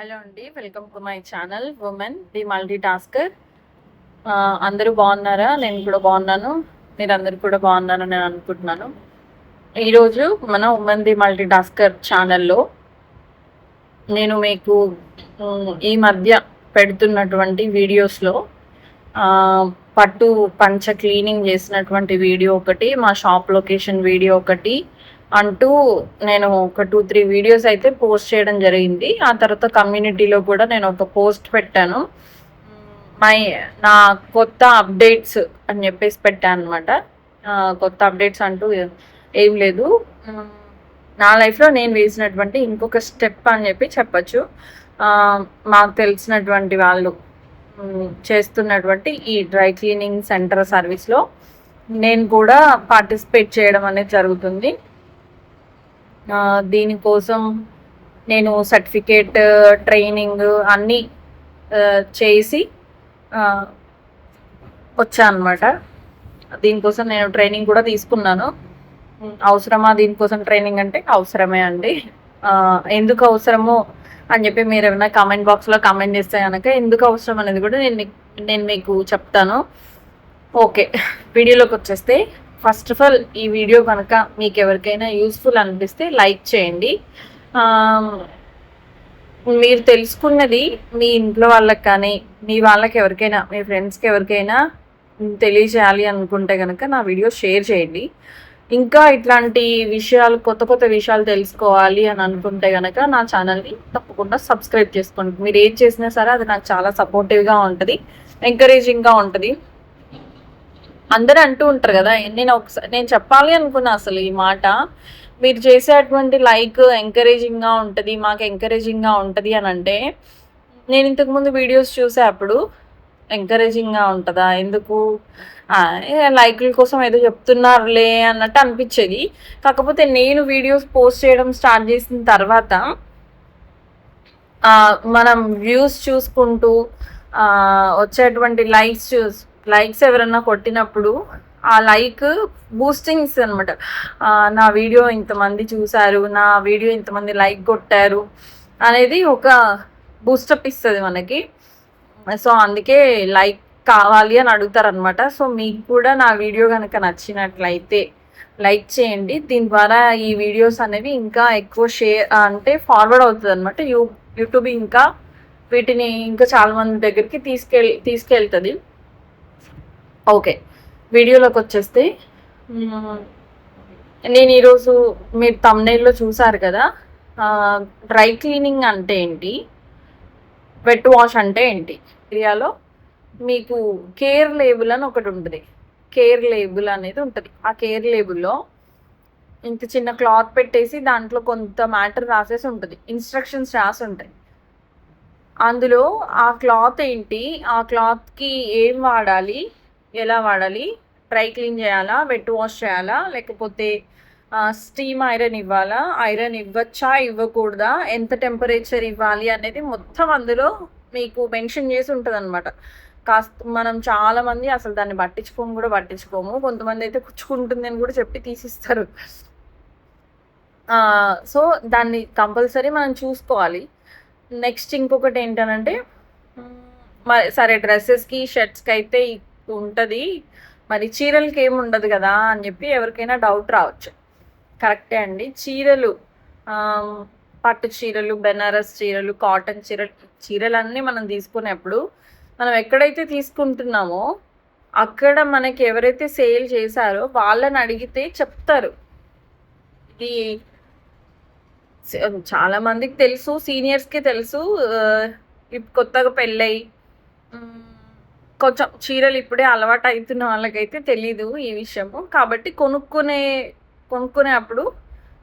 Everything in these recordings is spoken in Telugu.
హలో అండి. Welcome to my channel women the multi tasker. అందరూ బాగున్నారా? నేను కూడా బాగున్నాను. మీరందరూ కూడా బాగున్నారని నేను అనుకుంటున్నాను. ఈరోజు మన ఉమెన్ ది మల్టీ టాస్కర్ ఛానల్లో నేను మీకు ఈ మధ్య పెడుతున్నటువంటి వీడియోస్లో పట్టు పంచ క్లీనింగ్ చేసినటువంటి వీడియో ఒకటి, మా షాప్ లొకేషన్ వీడియో ఒకటి అంటూ నేను ఒక 2-3 వీడియోస్ అయితే పోస్ట్ చేయడం జరిగింది. ఆ తర్వాత కమ్యూనిటీలో కూడా నేను ఒక పోస్ట్ పెట్టాను. నా కొత్త అప్డేట్స్ అని చెప్పేసి పెట్టాను అనమాట. కొత్త అప్డేట్స్ అంటూ ఏం లేదు. నా లైఫ్లో నేను వేసినటువంటి ఇంకొక స్టెప్ అని చెప్పచ్చు. మాకు తెలిసినటువంటి వాళ్ళు చేస్తున్నటువంటి ఈ డ్రై క్లీనింగ్ సెంటర్ సర్వీస్లో నేను కూడా పార్టిసిపేట్ చేయడం అనేది జరుగుతుంది. దీనికోసం నేను సర్టిఫికేట్ ట్రైనింగ్ అన్నీ చేసి వచ్చాను అనమాట. దీనికోసం నేను ట్రైనింగ్ కూడా తీసుకున్నాను. అవసరమా దీనికోసం ట్రైనింగ్ అంటే అవసరమే అండి. ఎందుకు అవసరమో అని చెప్పి మీరు ఏమైనా కామెంట్ బాక్స్లో కామెంట్ చేస్తే కనుక ఎందుకు అవసరం అనేది కూడా నేను మీకు చెప్తాను. ఓకే, వీడియోలోకి వచ్చేస్తే ఫస్ట్ ఆఫ్ ఆల్ ఈ వీడియో కనుక మీకు ఎవరికైనా యూస్ఫుల్ అనిపిస్తే లైక్ చేయండి. మీరు తెలుసుకున్నది మీ ఇంట్లో వాళ్ళకి కానీ మీ వాళ్ళకి ఎవరికైనా మీ ఫ్రెండ్స్కి ఎవరికైనా తెలియజేయాలి అనుకుంటే కనుక నా వీడియో షేర్ చేయండి. ఇంకా ఇట్లాంటి విషయాలు కొత్త విషయాలు తెలుసుకోవాలి అని అనుకుంటే కనుక నా ఛానల్ని తప్పకుండా సబ్స్క్రైబ్ చేసుకోండి. మీరు ఏం చేసినా సరే అది నాకు చాలా సపోర్టివ్గా ఉంటుంది, ఎంకరేజింగ్గా ఉంటుంది. అందరూ అంటూ ఉంటారు కదా, నేను చెప్పాలి అనుకున్నా అసలు ఈ మాట. మీరు చేసేటువంటి లైక్ ఎంకరేజింగ్గా ఉంటుంది, మాకు ఎంకరేజింగ్గా ఉంటుంది అని అంటే, నేను ఇంతకుముందు వీడియోస్ చూసే అప్పుడు ఎంకరేజింగ్గా ఉంటుందా, ఎందుకు లైక్ల కోసం ఏదో చెప్తున్నారులే అన్నట్టు అనిపించేది. కాకపోతే నేను వీడియోస్ పోస్ట్ చేయడం స్టార్ట్ చేసిన తర్వాత మనం వ్యూస్ చూసుకుంటూ వచ్చేటువంటి లైక్స్ ఎవరన్నా కొట్టినప్పుడు ఆ లైక్ బూస్టింగ్స్ అనమాట. నా వీడియో ఇంతమంది చూశారు, నా వీడియో ఇంతమంది లైక్ కొట్టారు అనేది ఒక బూస్టప్ ఇస్తుంది మనకి. సో అందుకే లైక్ కావాలి అని అడుగుతారనమాట. సో మీకు కూడా నా వీడియో కనుక నచ్చినట్లయితే లైక్ చేయండి. దీని ద్వారా ఈ వీడియోస్ అనేవి ఇంకా ఎక్కువ షేర్ అంటే ఫార్వర్డ్ అవుతుంది అనమాట. యూట్యూబ్ ఇంకా వీటిని ఇంకా చాలామంది దగ్గరికి తీసుకెళ్తుంది. ఓకే, వీడియోలోకి వచ్చేస్తే నేను ఈరోజు మీరు థంబ్నెయిల్లో చూసారు కదా, డ్రై క్లీనింగ్ అంటే ఏంటి, వెట్ వాష్ అంటే ఏంటి. ఏరియాలో మీకు కేర్ లేబుల్ అని ఒకటి ఉంటుంది. కేర్ లేబుల్ అనేది ఉంటుంది. ఆ కేర్ లేబుల్లో ఇంత చిన్న క్లాత్ పెట్టేసి దాంట్లో కొంత మ్యాటర్ రాసేసి ఉంటుంది, ఇన్స్ట్రక్షన్స్ రాసి ఉంటాయి. అందులో ఆ క్లాత్ ఏంటి, ఆ క్లాత్కి ఏం వాడాలి, ఎలా వాడాలి, డ్రై క్లీన్ చేయాలా, వెట్ వాష్ చేయాలా, లేకపోతే స్టీమ్ ఐరన్ ఇవ్వాలా, ఐరన్ ఇవ్వచ్చా ఇవ్వకూడదా, ఎంత టెంపరేచర్ ఇవ్వాలి అనేది మొత్తం అందులో మీకు మెన్షన్ చేసి ఉంటుంది అనమాట. మనం చాలామంది అసలు దాన్ని పట్టించుకోము. కొంతమంది అయితే కుచ్చుకుంటుంది అని కూడా చెప్పి తీసిస్తారు. సో దాన్ని కంపల్సరీ మనం చూసుకోవాలి. నెక్స్ట్ ఇంకొకటి ఏంటనంటే, మరి సరే డ్రెస్సెస్కి షర్ట్స్కి అయితే ఉంటుంది, మరి చీరలకి ఏమి ఉండదు కదా అని చెప్పి ఎవరికైనా డౌట్ రావచ్చు. కరెక్టే అండి. చీరలు, పట్టు చీరలు, బెనారస్ చీరలు, కాటన్ చీరలన్నీ మనం తీసుకునేప్పుడు మనం ఎక్కడైతే తీసుకుంటున్నామో అక్కడ మనకి ఎవరైతే సేల్ చేశారో వాళ్ళని అడిగితే చెప్తారు. ఇది చాలామందికి తెలుసు, సీనియర్స్కి తెలుసు. కొత్తగా పెళ్ళై కొంచెం చీరలు ఇప్పుడే అలవాటు అవుతున్న వాళ్ళకైతే తెలీదు ఈ విషయము. కాబట్టి కొనుక్కునేప్పుడు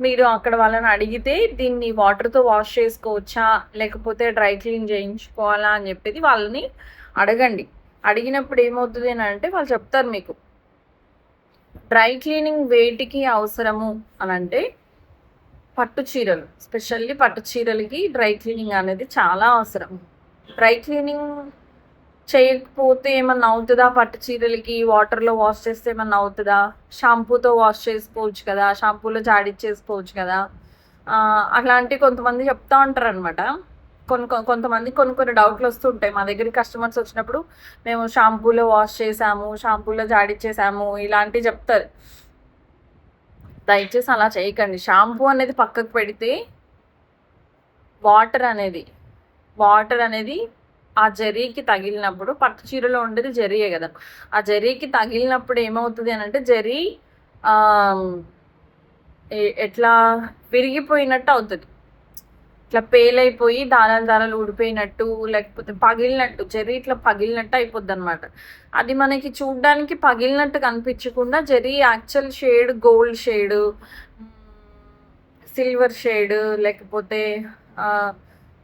మీరు అక్కడ వాళ్ళని అడిగితే దీన్ని వాటర్తో వాష్ చేసుకోవచ్చా లేకపోతే డ్రై క్లీన్ చేయించుకోవాలా అని చెప్పేది వాళ్ళని అడగండి. అడిగినప్పుడు ఏమవుతుంది అని అంటే వాళ్ళు చెప్తారు మీకు. డ్రై క్లీనింగ్ వేటికి అవసరము అని అంటే పట్టు చీరలు, స్పెషల్లీ పట్టు చీరలకి డ్రై క్లీనింగ్ అనేది చాలా అవసరం. డ్రై క్లీనింగ్ చేయకపోతే ఏమన్నా అవుతుందా, పట్టు చీరలకి వాటర్లో వాష్ చేస్తే ఏమన్నా అవుతుందా, షాంపూతో వాష్ చేసుకోవచ్చు కదా, షాంపూలో జాడిచ్చేసుకోవచ్చు కదా, అట్లాంటి కొంతమంది చెప్తా ఉంటారు అనమాట. కొంతమంది కొన్ని డౌట్లు వస్తుంటాయి మా దగ్గరికి కస్టమర్స్ వచ్చినప్పుడు. మేము షాంపూలో వాష్ చేసాము, షాంపూలో జాడిచ్చేసాము ఇలాంటివి చెప్తారు. దయచేసి అలా చేయకండి. షాంపూ అనేది పక్కకు పెడితే వాటర్ అనేది ఆ జరీకి తగిలినప్పుడు, పట్టు చీరలో ఉండేది జరీయే కదా, ఆ జరీకి తగిలినప్పుడు ఏమవుతుంది అని అంటే జరీ ఎట్లా విరిగిపోయినట్టు అవుతుంది. ఇట్లా పేలైపోయి దారాలు ఊడిపోయినట్టు, లేకపోతే పగిలినట్టు, జరీ ఇట్లా పగిలినట్టు అయిపోద్ది అనమాట. అది మనకి చూడ్డానికి పగిలినట్టు కనిపించకుండా zari actual shade gold shade, silver shade, లేకపోతే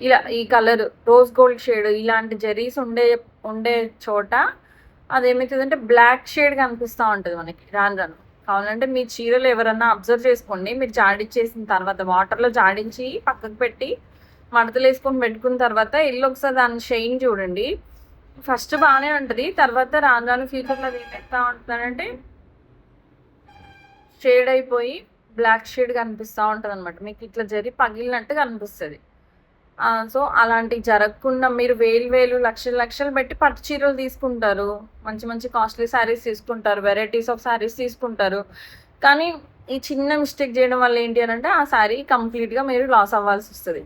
ఇలా ఈ కలర్ రోజ్ గోల్డ్ షేడ్ ఇలాంటి జరీస్ ఉండే చోట అదేమవుతుందంటే బ్లాక్ షేడ్ కనిపిస్తూ ఉంటుంది మనకి రాను. కావాలంటే మీ చీరలు ఎవరన్నా అబ్జర్వ్ చేసుకోండి. మీరు జాడించేసిన తర్వాత వాటర్లో జాడించి పక్కకు పెట్టి మడతలు వేసుకొని పెట్టుకున్న తర్వాత ఇల్లు ఒకసారి దాని షైన్ చూడండి. ఫస్ట్ బాగానే ఉంటుంది, తర్వాత రాను ఫ్యూచర్లో అది ఏమవుతా ఉంటుందంటే షేడ్ అయిపోయి బ్లాక్ షేడ్ కనిపిస్తూ ఉంటుంది అనమాట. మీకు ఇట్లా జరి పగిలినట్టు కనిపిస్తుంది. సో అలాంటివి జరగకుండా మీరు వేలు లక్షలు పెట్టి పట్టు చీరలు తీసుకుంటారు, మంచి కాస్ట్లీ శారీస్ తీసుకుంటారు, వెరైటీస్ ఆఫ్ శారీస్ తీసుకుంటారు. కానీ ఈ చిన్న మిస్టేక్ చేయడం వల్ల ఏంటి అని అంటే ఆ శారీ కంప్లీట్గా మీరు లాస్ అవ్వాల్సి వస్తుంది.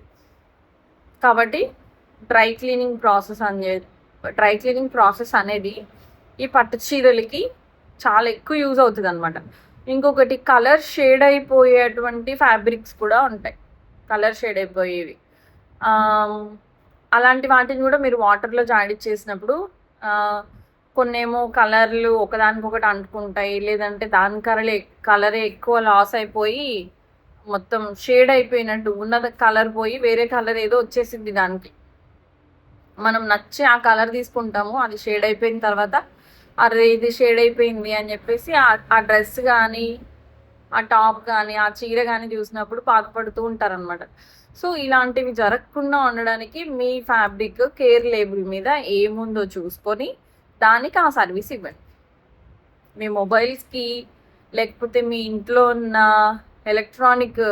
కాబట్టి డ్రై క్లీనింగ్ ప్రాసెస్ అనేది ఈ పట్టు చీరలకి చాలా ఎక్కువ యూజ్ అవుతుంది అనమాట. ఇంకొకటి కలర్ షేడ్ అయిపోయేటువంటి ఫ్యాబ్రిక్స్ కూడా ఉంటాయి, కలర్ షేడ్ అయిపోయేవి. అలాంటి వాటిని కూడా మీరు వాటర్లో జాడిచ్చేసినప్పుడు కొన్నేమో కలర్లు ఒకదానికొకటి అంటుకుంటాయి, లేదంటే దాని కలరే ఎక్కువ లాస్ అయిపోయి మొత్తం షేడ్ అయిపోయినట్టు ఉన్నది కలర్ పోయి వేరే కలర్ ఏదో వచ్చేసింది. దానికి మనం నచ్చి ఆ కలర్ తీసుకుంటాము, అది షేడ్ అయిపోయిన తర్వాత అరే ఇది షేడ్ అయిపోయింది అని చెప్పేసి ఆ డ్రెస్ కానీ ఆ టాప్ కానీ ఆ చీర కానీ చూసినప్పుడు బాధపడుతూ ఉంటారనమాట. సో ఇలాంటివి జరగకుండా ఉండడానికి మీ ఫ్యాబ్రిక్ కేర్ లేబుల్ మీద ఏముందో చూసుకొని దానికి ఆ సర్వీస్ ఇవ్వండి. మీ మొబైల్స్కి లేకపోతే మీ ఇంట్లో ఉన్న ఎలక్ట్రానిక్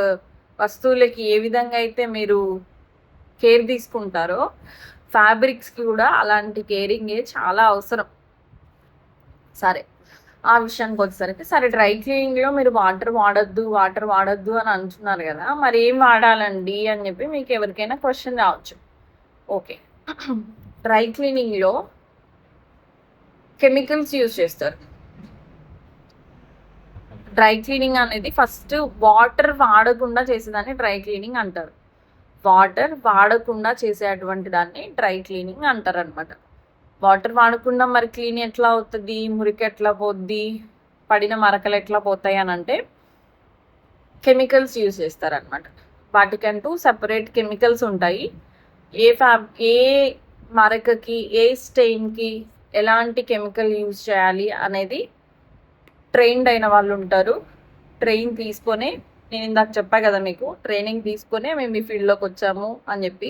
వస్తువులకి ఏ విధంగా అయితే మీరు కేర్ తీసుకుంటారో ఫ్యాబ్రిక్స్కి కూడా అలాంటి కేరింగే చాలా అవసరం. సరే, ఆ విషయానికి వచ్చేసరికి సరే డ్రై క్లీనింగ్లో మీరు వాటర్ వాడద్దు అని అంటున్నారు కదా, మరి ఏం వాడాలండి అని చెప్పి మీకు ఎవరికైనా క్వశ్చన్ రావచ్చు. ఓకే, డ్రై క్లీనింగ్లో కెమికల్స్ యూజ్ చేస్తారు. డ్రై క్లీనింగ్ అనేది ఫస్ట్ వాటర్ వాడకుండా చేసేదాన్ని డ్రై క్లీనింగ్ అంటారు. వాటర్ వాడకుండా చేసేటువంటి దాన్ని డ్రై క్లీనింగ్ అంటారు అనమాట. వాటర్ వాడకుండా మరి క్లీన్ ఎట్లా అవుతుంది, మురికి ఎట్లా పోద్ది, పడిన మరకలు ఎట్లా పోతాయి అని అంటే కెమికల్స్ యూజ్ చేస్తారనమాట. వాటికంటూ సెపరేట్ కెమికల్స్ ఉంటాయి. ఏ మరకకి ఏ స్టెయిన్కి ఎలాంటి కెమికల్ యూజ్ చేయాలి అనేది ట్రైన్డ్ అయిన వాళ్ళు ఉంటారు. ట్రైన్ తీసుకొని, నేను ఇందాక చెప్పా కదా మీకు, ట్రైనింగ్ తీసుకొని మేము ఈ ఫీల్డ్లోకి వచ్చాము అని చెప్పి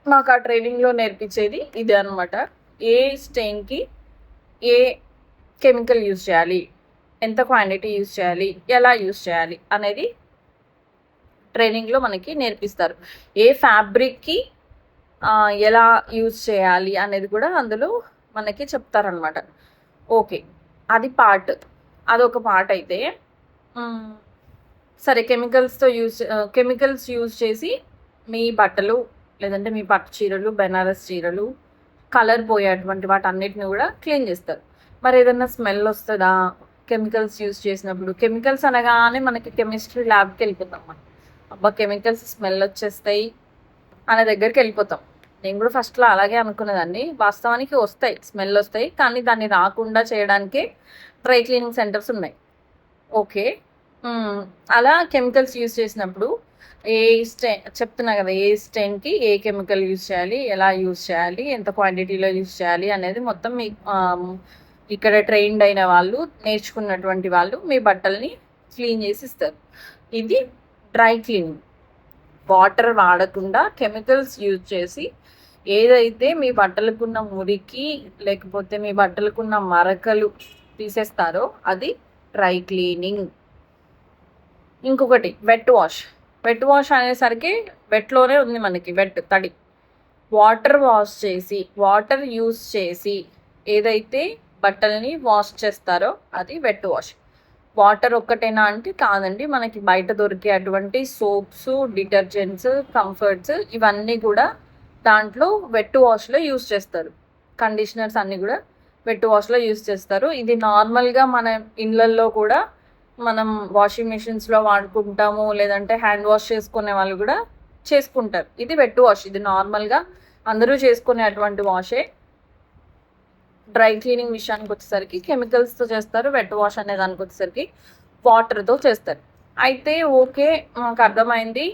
మాకు ఆ ట్రైనింగ్లో నేర్పించేది ఇదే అనమాట. ఏ స్టెయిన్కి ఏ కెమికల్ యూజ్ చేయాలి, ఎంత క్వాంటిటీ యూజ్ చేయాలి, ఎలా యూజ్ చేయాలి అనేది ట్రైనింగ్లో మనకి నేర్పిస్తారు. ఏ ఫ్యాబ్రిక్కి ఎలా యూజ్ చేయాలి అనేది కూడా అందులో మనకి చెప్తారనమాట. ఓకే, అది అదొక పార్ట్ అయితే సరే, కెమికల్స్ యూజ్ చేసి మీ బట్టలు లేదంటే మీ పట్టు చీరలు, బెనారస్ చీరలు, కలర్ పోయేటువంటి వాటన్నిటిని కూడా క్లీన్ చేస్తారు. మరి ఏదన్నా స్మెల్ వస్తుందా కెమికల్స్ యూజ్ చేసినప్పుడు? కెమికల్స్ అనగానే మనకి కెమిస్ట్రీ ల్యాబ్కి వెళ్ళిపోతాం. మనం అబ్బా కెమికల్స్ స్మెల్ వచ్చేస్తాయి అనే దగ్గరికి వెళ్ళిపోతాం. నేను కూడా ఫస్ట్లో అలాగే అనుకునేదాన్ని. వాస్తవానికి వస్తాయి, స్మెల్ వస్తాయి, కానీ దాన్ని రాకుండా చేయడానికే డ్రై క్లీనింగ్ సెంటర్స్ ఉన్నాయి. ఓకే, అలా కెమికల్స్ యూజ్ చేసినప్పుడు చెప్తున్నా కదా, ఏ స్టెయిన్కి ఏ కెమికల్ యూజ్ చేయాలి, ఎలా యూజ్ చేయాలి, ఎంత క్వాంటిటీలో యూజ్ చేయాలి అనేది మొత్తం మీ ఇక్కడ ట్రైన్డ్ అయిన వాళ్ళు, నేర్చుకున్నటువంటి వాళ్ళు మీ బట్టల్ని క్లీన్ చేసి ఇస్తారు. ఇది డ్రై క్లీనింగ్. వాటర్ వాడకుండా కెమికల్స్ యూజ్ చేసి ఏదైతే మీ బట్టలకున్న మురికి లేకపోతే మీ బట్టలకున్న మరకలు తీసేస్తారో అది డ్రై క్లీనింగ్. ఇంకొకటి వెట్ వాష్. వెట్ వాష్ అనేసరికి వెట్లోనే ఉంది మనకి, వెట్ తడి. వాటర్ వాష్ చేసి, వాటర్ యూస్ చేసి ఏదైతే బట్టల్ని వాష్ చేస్తారో అది వెట్ వాష్. వాటర్ ఒక్కటేనా అంటే కాదండి, మనకి బయట దొరికే అటువంటి సోప్స్, డిటర్జెంట్స్, కంఫర్ట్స్ ఇవన్నీ కూడా దాంట్లో వెట్ వాష్లో యూస్ చేస్తారు. కండిషనర్స్ అన్నీ కూడా వెట్ వాష్లో యూస్ చేస్తారు. ఇది నార్మల్గా మన ఇళ్ళల్లో కూడా మనం వాషింగ్ మిషన్స్లో వాడుకుంటాము, లేదంటే హ్యాండ్ వాష్ చేసుకునే వాళ్ళు కూడా చేసుకుంటారు. ఇది వెట్ వాష్, ఇది నార్మల్గా అందరూ చేసుకునే అటువంటి వాషే. డ్రై క్లీనింగ్ విషయానికి వచ్చేసరికి కెమికల్స్తో చేస్తారు. వెట్ వాష్ అనే దానికి వచ్చేసరికి వాటర్తో చేస్తారు. అయితే ఓకే, మాకు అర్థమైంది,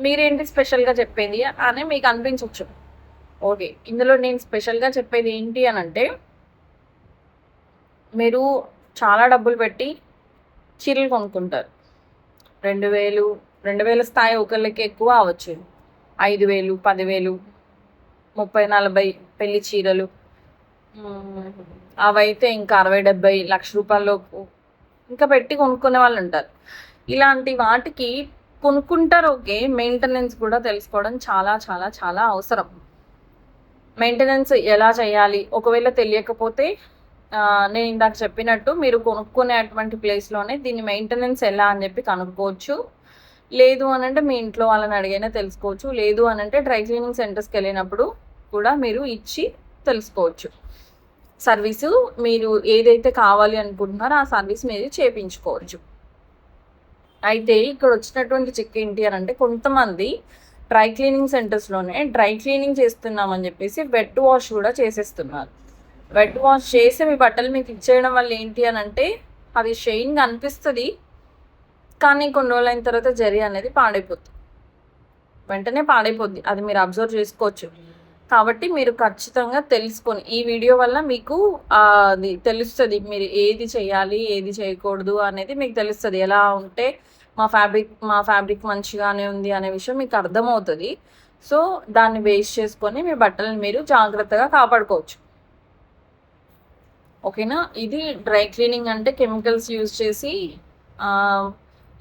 మీరేంటి స్పెషల్గా చెప్పేది అని మీకు అనిపించవచ్చు. ఓకే, ఇందులో నేను స్పెషల్గా చెప్పేది ఏంటి అని అంటే, మీరు చాలా డబ్బులు పెట్టి చీరలు కొనుక్కుంటారు. 2000 స్థాయి ఒకళ్ళకి ఎక్కువ అవ్వచ్చు, 5000, 10,000, 30-40 పెళ్లి చీరలు, అవైతే ఇంకా 60-70 లక్ష రూపాయలు ఇంకా పెట్టి కొనుక్కునే వాళ్ళు ఉంటారు. ఇలాంటి వాటికి కొనుక్కుంటారు. ఓకే, మెయింటెనెన్స్ కూడా తెలుసుకోవడం చాలా చాలా చాలా అవసరం. మెయింటెనెన్స్ ఎలా చేయాలి, ఒకవేళ తెలియకపోతే నేను ఇందాక చెప్పినట్టు మీరు కొనుక్కునే అటువంటి ప్లేస్లోనే దీన్ని మెయింటెనెన్స్ ఎలా అని చెప్పి కనుక్కోవచ్చు. లేదు అని అంటే మీ ఇంట్లో వాళ్ళని అడిగైనా తెలుసుకోవచ్చు. లేదు అని అంటే డ్రై క్లీనింగ్ సెంటర్స్కి వెళ్ళినప్పుడు కూడా మీరు ఇచ్చి తెలుసుకోవచ్చు. సర్వీసు మీరు ఏదైతే కావాలి అనుకుంటున్నారో ఆ సర్వీస్ మీరు చేయించుకోవచ్చు. అయితే ఇక్కడ వచ్చినటువంటి చెక్ ఏంటి అని అంటే, కొంతమంది డ్రై క్లీనింగ్ సెంటర్స్లోనే డ్రై క్లీనింగ్ చేస్తున్నామని చెప్పేసి వెట్ వాష్ కూడా చేసేస్తున్నారు. వెట్ వాష్ చేసి మీ బట్టలు మీకు ఇచ్చేయడం వల్ల ఏంటి అని అంటే, అది షైన్గా అనిపిస్తుంది, కానీ కొన్ని రోజులు అయిన తర్వాత జరీ అనేది పాడైపోతుంది, వెంటనే పాడైపోద్ది. అది మీరు అబ్జర్వ్ చేసుకోవచ్చు. కాబట్టి మీరు ఖచ్చితంగా తెలుసుకొని, ఈ వీడియో వల్ల మీకు అది తెలుస్తుంది, మీరు ఏది చేయాలి ఏది చేయకూడదు అనేది మీకు తెలుస్తుంది. ఎలా ఉంటే మా ఫ్యాబ్రిక్ మంచిగానే ఉంది అనే విషయం మీకు అర్థమవుతుంది. సో దాన్ని బేస్ చేసుకొని మీ బట్టలను మీరు జాగ్రత్తగా కాపాడుకోవచ్చు. ఓకేనా? ఇది డ్రై క్లీనింగ్ అంటే కెమికల్స్ యూజ్ చేసి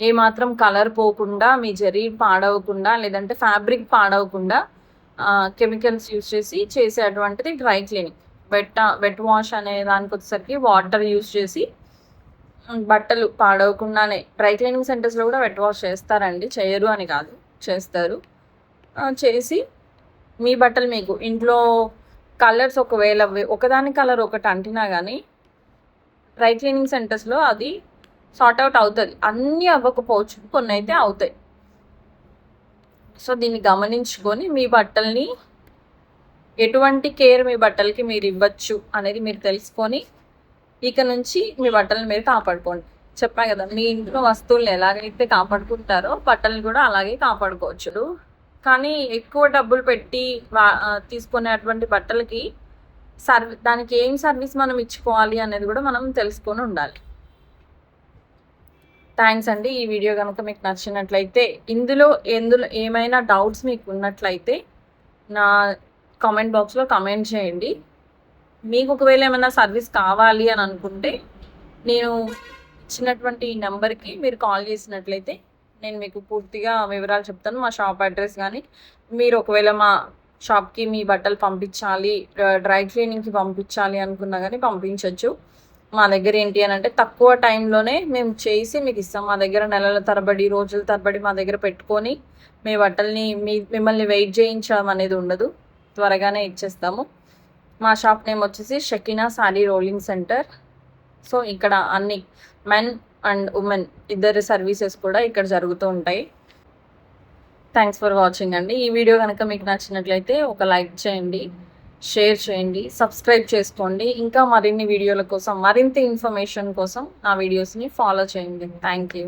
ఏమాత్రం కలర్ పోకుండా, మీ జరీ పాడవకుండా, లేదంటే ఫ్యాబ్రిక్ పాడవకుండా కెమికల్స్ యూజ్ చేసి చేసేటువంటిది డ్రై క్లీనింగ్. వెట్ వాష్ అనే దానికి వచ్చేసరికి వాటర్ యూజ్ చేసి బట్టలు పాడవకుండానే, డ్రై క్లీనింగ్ సెంటర్స్లో కూడా వెట్ వాష్ చేస్తారండి, చేయరు అని కాదు, చేస్తారు. చేసి మీ బట్టలు మీకు ఇంట్లో కలర్స్ ఒకవేళ ఒకదాని కలర్ ఒకటి అంటినా కానీ డ్రై క్లీనింగ్ సెంటర్స్లో అది సార్ట్అవుట్ అవుతుంది. అన్నీ అవ్వకపోవచ్చు, కొన్ని అయితే అవుతాయి. సో దీన్ని గమనించుకొని మీ బట్టల్ని ఎటువంటి కేర్ మీ బట్టలకి మీరు ఇవ్వచ్చు అనేది మీరు తెలుసుకొని ఇక నుంచి మీ బట్టలను మీరు కాపాడుకోండి. చెప్పా కదా, మీ ఇంట్లో వస్తువులను ఎలాగైతే కాపాడుకుంటారో బట్టలను కూడా అలాగే కాపాడుకోవచ్చు. కానీ ఎక్కువ డబ్బులు పెట్టి తీసుకునేటువంటి బట్టలకి దానికి ఏం సర్వీస్ మనం ఇచ్చుకోవాలి అనేది కూడా మనం తెలుసుకొని ఉండాలి. థ్యాంక్స్ అండి. ఈ వీడియో కనుక మీకు నచ్చినట్లయితే, ఇందులో ఏమైనా డౌట్స్ మీకు ఉన్నట్లయితే నా కామెంట్ బాక్స్లో కామెంట్ చేయండి. మీకు ఒకవేళ ఏమైనా సర్వీస్ కావాలి అని అనుకుంటే నేను ఇచ్చినటువంటి ఈ నెంబర్కి మీరు కాల్ చేసినట్లయితే నేను మీకు పూర్తిగా వివరాలు చెప్తాను. మా షాప్ అడ్రస్ కానీ, మీరు ఒకవేళ మా షాప్కి మీ బట్టలు పంపించాలి, డ్రై క్లీనింగ్కి పంపించాలి అనుకున్నా కానీ పంపించవచ్చు. మా దగ్గర ఏంటి అని అంటే తక్కువ టైంలోనే మేము చేసి మీకు ఇస్తాం. మా దగ్గర నెలల తరబడి, రోజుల తరబడి మా దగ్గర పెట్టుకొని మీ బట్టల్ని మిమ్మల్ని వెయిట్ చేయించడం అనేది ఉండదు, త్వరగానే ఇచ్చేస్తాము. మా షాప్ నేమ్ వచ్చేసి Shekinah sari rolling centre. So ఇక్కడ అన్ని మెన్ అండ్ ఉమెన్ ఇద్దరు సర్వీసెస్ కూడా ఇక్కడ జరుగుతూ ఉంటాయి. థ్యాంక్స్ ఫర్ వాచింగ్ అండి. ఈ వీడియో కనుక మీకు నచ్చినట్లయితే ఒక లైక్ చేయండి, షేర్ చేయండి, సబ్స్క్రైబ్ చేసుకోండి. ఇంకా మరిన్ని వీడియోల కోసం, మరింత ఇన్ఫర్మేషన్ కోసం నా వీడియోస్ని ఫాలో చేయండి. Thank you.